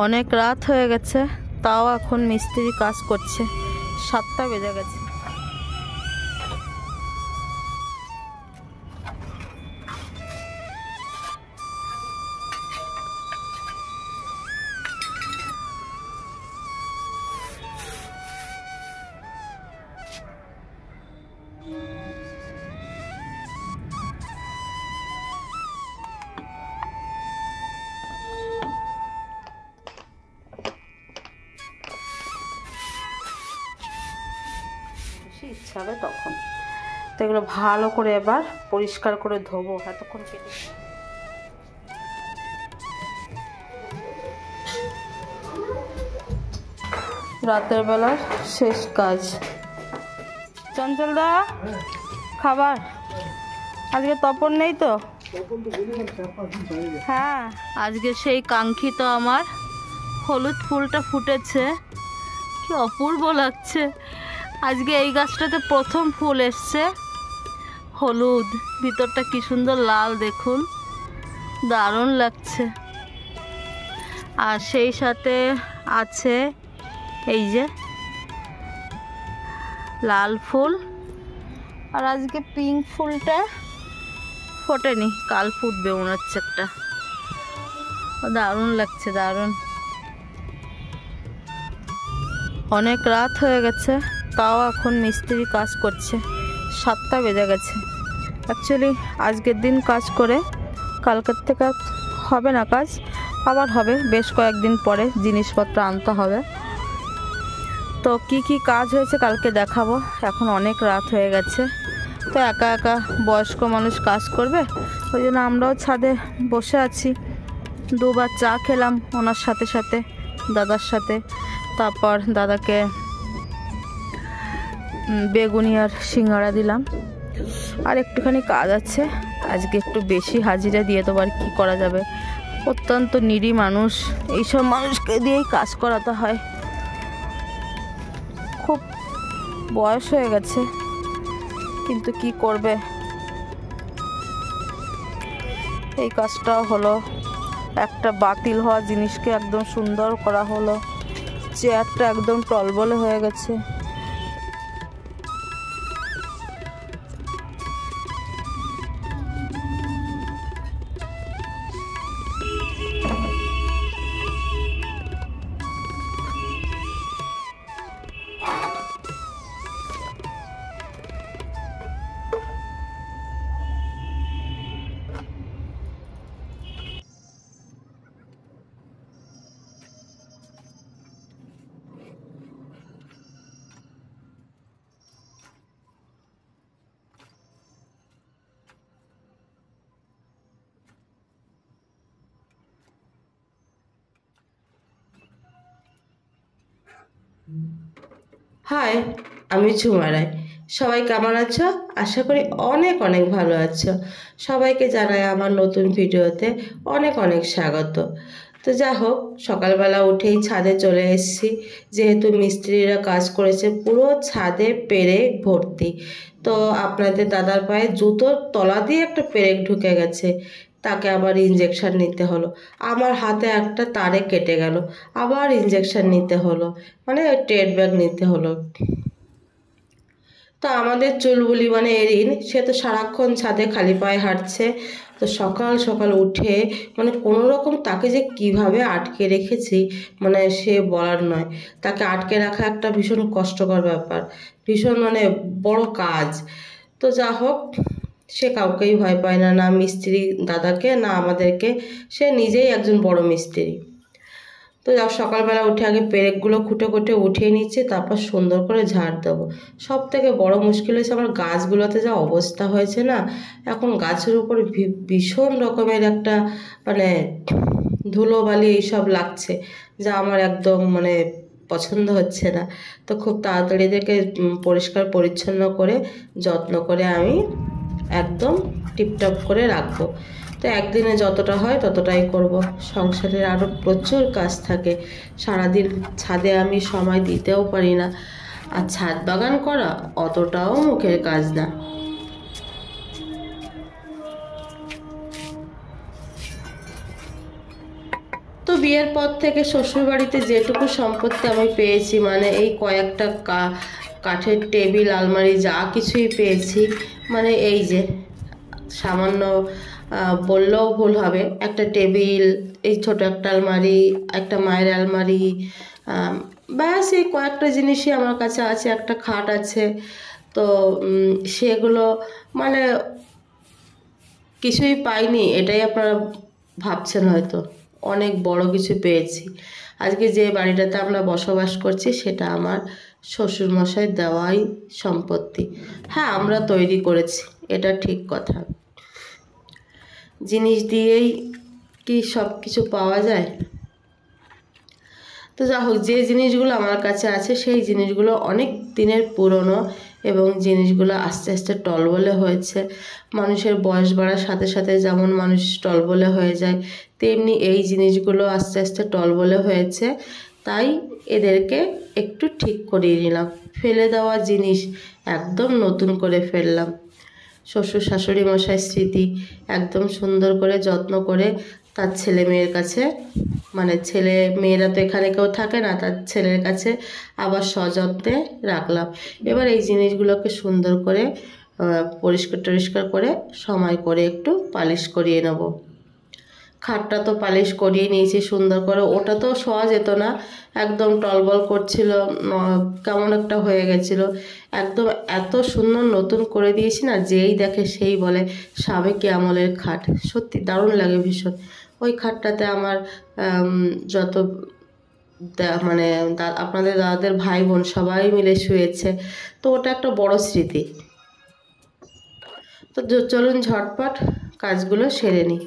অনেক রাত হয়ে গেছে, তাও এখন মিস্ত্রি কাজ করছে। 7টা বেজে গেছে। ইচ্ছা হবে তখন তো এগুলো ভালো করে এবার পরিষ্কার করে ধোবো। এতক্ষণ কেটে রাতের বেলার শেষ কাজ। চঞ্চল দা খাবার আজকে তপন নেই তো? হ্যাঁ, আজকে সেই কাঙ্ক্ষিত আমার হলুদ ফুলটা ফুটেছে, কি অপূর্ব লাগছে। আজকে এই গাছটাতে প্রথম ফুল এসছে হলুদ, ভিতরটা কি সুন্দর লাল, দেখুন দারুণ লাগছে। আর সেই সাথে আছে এই যে লাল ফুল, আর আজকে পিঙ্ক ফুলটা ফোটেনি, কাল ফুটবে মনে হচ্ছে একটা। দারুণ লাগছে, দারুণ। অনেক রাত হয়ে গেছে, তাও এখন মিস্ত্রি কাজ করছে। 7টা বেজে গেছে। অ্যাকচুয়ালি আজকের দিন কাজ করে কালকের থেকে হবে না কাজ, আবার হবে বেশ কয়েকদিন পরে, জিনিসপত্র আনতে হবে। তো কি কি কাজ হয়েছে কালকে দেখাবো। এখন অনেক রাত হয়ে গেছে, তো একা একা বয়স্ক মানুষ কাজ করবে, ওই জন্য আমরাও ছাদে বসে আছি। দুবার চা খেলাম ওনার সাথে সাথে, দাদার সাথে। তারপর দাদাকে বেগুনি আর সিঙ্গাড়া দিলাম। আর একটুখানি কাজ আছে, আজকে একটু বেশি হাজিরা দিয়ে দেবো, আর কী করা যাবে। অত্যন্ত নিরী মানুষ, এইসব মানুষকে দিয়েই কাজ করাতে হয়। খুব বয়স হয়ে গেছে, কিন্তু কি করবে। এই কাজটাও হলো, একটা বাতিল হওয়া জিনিসকে একদম সুন্দর করা হলো। চেয়ারটা একদম টলবলে হয়ে গেছে। হাই, আমি ঝুমা রায়। সবাই কেমন আছো? আশা করি অনেক অনেক ভালো আছো। সবাইকে জানাই আমার নতুন ভিডিওতে অনেক অনেক স্বাগত। তো যা হোক, সকালবেলা উঠেই ছাদে চলে এসেছি, যেহেতু মিস্ত্রিরা কাজ করেছে পুরো ছাদে পেরেক ভর্তি। তো আপনাদের দাদার পায়ে জুতোর তলা দিয়ে একটা পেরেক ঢুকে গেছে, তাকে আবার ইঞ্জেকশন নিতে হলো। আমার হাতে একটা তারে কেটে গেল, আবার ইঞ্জেকশন নিতে হলো, মানে টেড ব্যাগ নিতে হলো। তো আমাদের চুলবুলি মানে এরিন, সে তো সারাক্ষণ ছাদে খালি পায়ে হাঁটছে। তো সকাল সকাল উঠে মানে কোনো রকম তাকে যে কিভাবে আটকে রেখেছি, মানে সে বলার নয়। তাকে আটকে রাখা একটা ভীষণ কষ্টকর ব্যাপার, ভীষণ মানে বড় কাজ। তো যা হোক, সে কাউকেই ভয় পায় না, না মিস্ত্রি দাদাকে না আমাদেরকে। সে নিজেই একজন বড় মিস্ত্রি। তো যাও, সকালবেলা উঠে আগে পেরেকগুলো খুঁটে খুঁটে উঠিয়ে নিচ্ছে, তারপর সুন্দর করে ঝাড় দেবো। সব থেকে বড় মুশকিল হয়েছে আমার গাছগুলোতে যা অবস্থা হয়েছে না, এখন গাছের উপরে ভীষণ রকমের একটা মানে ধুলোবালি এইসব লাগছে, যা আমার একদম মানে পছন্দ হচ্ছে না। তো খুব তাড়াতাড়ি এদেরকে পরিষ্কার পরিচ্ছন্ন করে যত্ন করে আমি একদম টিপটপ করে রাখবো। তো একদিনে যতটা হয় ততটাই করব। সংসারের আরও প্রচুর কাজ থাকে, সারাদিন ছাদে আমি সময় দিতেও পারি না। আর ছাদ বাগান করা অতটাও মুখের কাজ না। তো বিয়ের পর থেকে শ্বশুরবাড়িতে যেটুকু সম্পত্তি আমি পেয়েছি, মানে এই কয়েকটা কাঠের টেবিল আলমারি যা কিছুই পেয়েছি, মানে এই যে সামান্য বললেও ভুল হবে, একটা টেবিল, এই ছোট একটা আলমারি, একটা মায়ের আলমারি, ব্যাস এই কয়েকটা জিনিসই আমার কাছে আছে। একটা খাট আছে। তো সেগুলো মানে কিছুই পাইনি এটাই আপনারা ভাবছেন হয়তো, অনেক বড় কিছু পেয়েছি। আজকে যে বাড়িটাতে আমরা বসবাস করছি সেটা আমার শ্বশুরমশাই দেওয়াই সম্পত্তি। হ্যাঁ, আমরা তৈরি করেছি, এটা ঠিক কথা। জিনিস দিয়েই কি সব কিছু পাওয়া যায়? তো যা হোক, যে জিনিসগুলো আমার কাছে আছে সেই জিনিসগুলো অনেক দিনের পুরনো এবং জিনিসগুলো আস্তে আস্তে টলবলে হয়েছে। মানুষের বয়স বাড়ার সাথে সাথে যেমন মানুষ টলবলে হয়ে যায়, তেমনি এই জিনিসগুলো আস্তে আস্তে টলবলে হয়েছে। তাই এদেরকে একটু ঠিক করিয়ে নিলাম। ফেলে দেওয়া জিনিস একদম নতুন করে ফেললাম। শ্বশুর শাশুড়ি মশাই স্মৃতি একদম সুন্দর করে যত্ন করে তার ছেলে মেয়ের কাছে, মানে ছেলে মেয়েরা তো এখানে কেউ থাকে না, তার ছেলের কাছে আবার সযত্নে রাখলাম। এবার এই জিনিসগুলোকে সুন্দর করে পরিষ্কার করে সময় করে একটু পালিশ করিয়ে নেব। খাটটা তো পালিশ করিয়ে নিয়েছি সুন্দর করে, ওটা তো শোয়া যেত না, একদম টলবল করছিল, কেমন একটা হয়ে গেছিলো। একদম এত সুন্দর নতুন করে দিয়েছি না, যেই দেখে সেই বলে সাবেকি আমলের খাট। সত্যি দারুণ লাগে ভীষণ। ওই খাটটাতে আমার যত মানে আপনাদের দাদাদের ভাই বোন সবাই মিলে শুয়েছে, তো ওটা একটা বড় স্মৃতি। তো চলুন ঝটপট কাজগুলো সেরে নিই।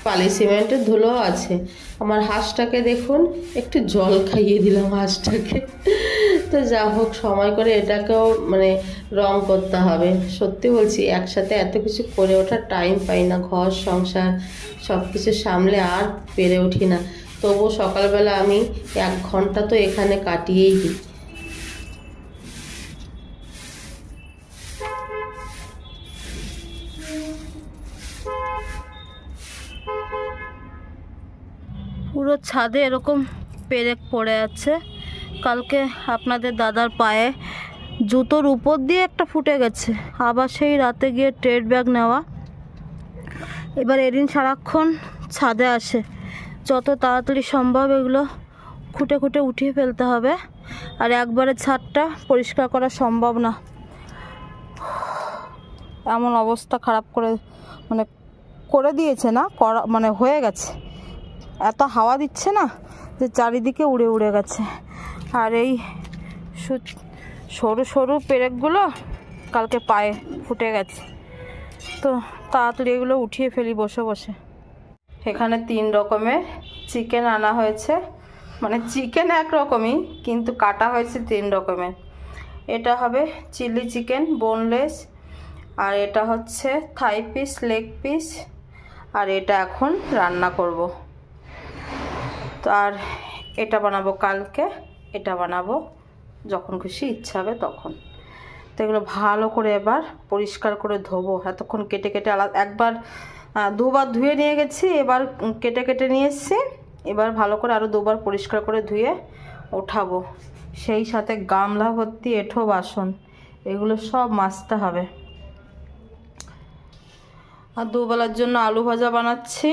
বালি সিমেন্টের ধুলো আছে। আমার হাঁসটাকে দেখুন, একটু জল খাইয়ে দিলাম হাঁসটাকে। তো যা হোক, সময় করে এটাকেও মানে রং করতে হবে। সত্যি বলছি, একসাথে এত কিছু করে ওঠার টাইম পাই না, ঘর সংসার সব কিছু সামলে আর পেরে উঠি না। তবু সকালবেলা আমি 1 ঘন্টা তো এখানে কাটিয়েই দিই। পুরো ছাদে এরকম পেরেক পড়ে আছে। কালকে আপনাদের দাদার পায়ে জুতোর উপর দিয়ে একটা ফুটে গেছে, আবার সেই রাতে গিয়ে ট্রেড ব্যাগ নেওয়া। এবার এদিন সারাক্ষণ ছাদে আসে, যত তাড়াতাড়ি সম্ভব এগুলো খুঁটে খুঁটে উঠিয়ে ফেলতে হবে। আর একবারে ছাদটা পরিষ্কার করা সম্ভব না, এমন অবস্থা খারাপ করে মানে করে দিয়েছে না, করা মানে হয়ে গেছে, এত হাওয়া দিচ্ছে না যে চারিদিকে উড়ে উড়ে গেছে। আর এই সরু সরু পেরেকগুলো কালকে পায়ে ফুটে গেছে, তো তাড়াতাড়ি এগুলো উঠিয়ে ফেলি বসে বসে। এখানে 3 রকমের চিকেন আনা হয়েছে, মানে চিকেন এক রকমই কিন্তু কাটা হয়েছে 3 রকমের। এটা হবে চিলি চিকেন বোনলেস, আর এটা হচ্ছে থাই পিস লেগ পিস, আর এটা এখন রান্না করব। তো আর এটা বানাবো কালকে, এটা বানাবো যখন খুশি ইচ্ছা হবে তখন। তো এগুলো ভালো করে এবার পরিষ্কার করে ধোবো। এতক্ষণ কেটে কেটে একবার 2বার ধুয়ে নিয়ে গেছি, এবার কেটে কেটে নিয়ে এসেছি, এবার ভালো করে আরও 2বার পরিষ্কার করে ধুয়ে ওঠাবো। সেই সাথে গামলা ভর্তি এঁঠো বাসন, এগুলো সব মাজতে হবে। আর দুবেলার জন্য আলু ভাজা বানাচ্ছি।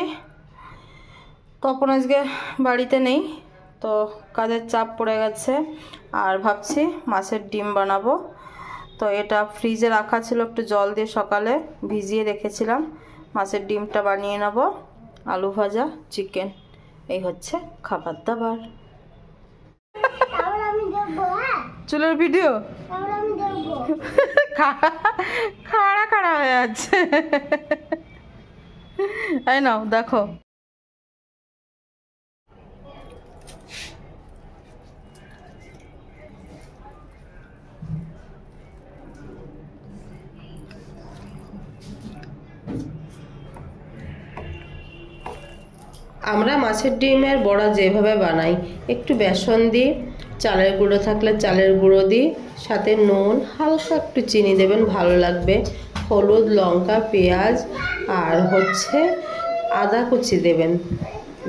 তখন আজকে বাড়িতে নেই, তো কাজের চাপ পড়ে গেছে, আর ভাবছি মাছের ডিম বানাবো। তো এটা ফ্রিজে রাখা ছিল, একটু জল দিয়ে সকালে ভিজিয়ে রেখেছিলাম। মাছের ডিমটা বানিয়ে নেব, আলু ভাজা চিকেন, এই হচ্ছে খাবার দাবার। চুলের ভিডিও খাড়া খাড়া হয়ে আছে, এই নাও দেখো। আমরা মাছের ডিমের বড়া যেভাবে বানাই, একটু বেসন দিই, চালের গুঁড়ো থাকলে চালের গুঁড়ো দিই, সাথে নুন, হালকা একটু চিনি দেবেন, ভালো লাগবে, হলুদ, লঙ্কা, পেঁয়াজ আর হচ্ছে আদা কুচি দেবেন,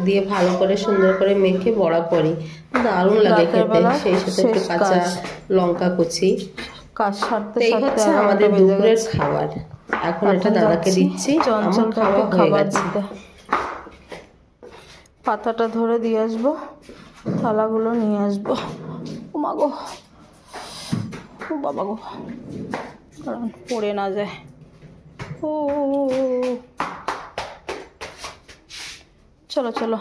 দিয়ে ভালো করে সুন্দর করে মেখে বড়া করি, দারুণ লাগে খেতে। সেই সাথে একটু কাঁচা লঙ্কা কুচি। এই হচ্ছে আমাদের দুপুরের খাবার। এখন এটা দাদাকে দিচ্ছি, আমার খাওয়া হয়ে গেছে। পাতাটা ধরে দিয়ে আসবো, থালাগুলো নিয়ে আসবো। ও মা গো, ও বাবা গো, কারণ পড়ে না যায়। ও চলো চলো,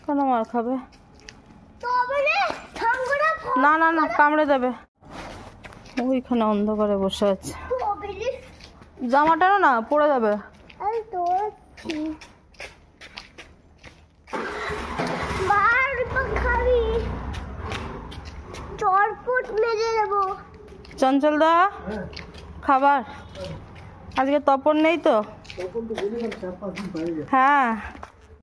কেন মার খাবে? না না না, কামড়ে দেবে। ওইখানে অন্ধকারে বসে আছে, জামাটা না পড়ে যাবে। চঞ্চল দা খাবার আজকে তপন নেই তো? হ্যাঁ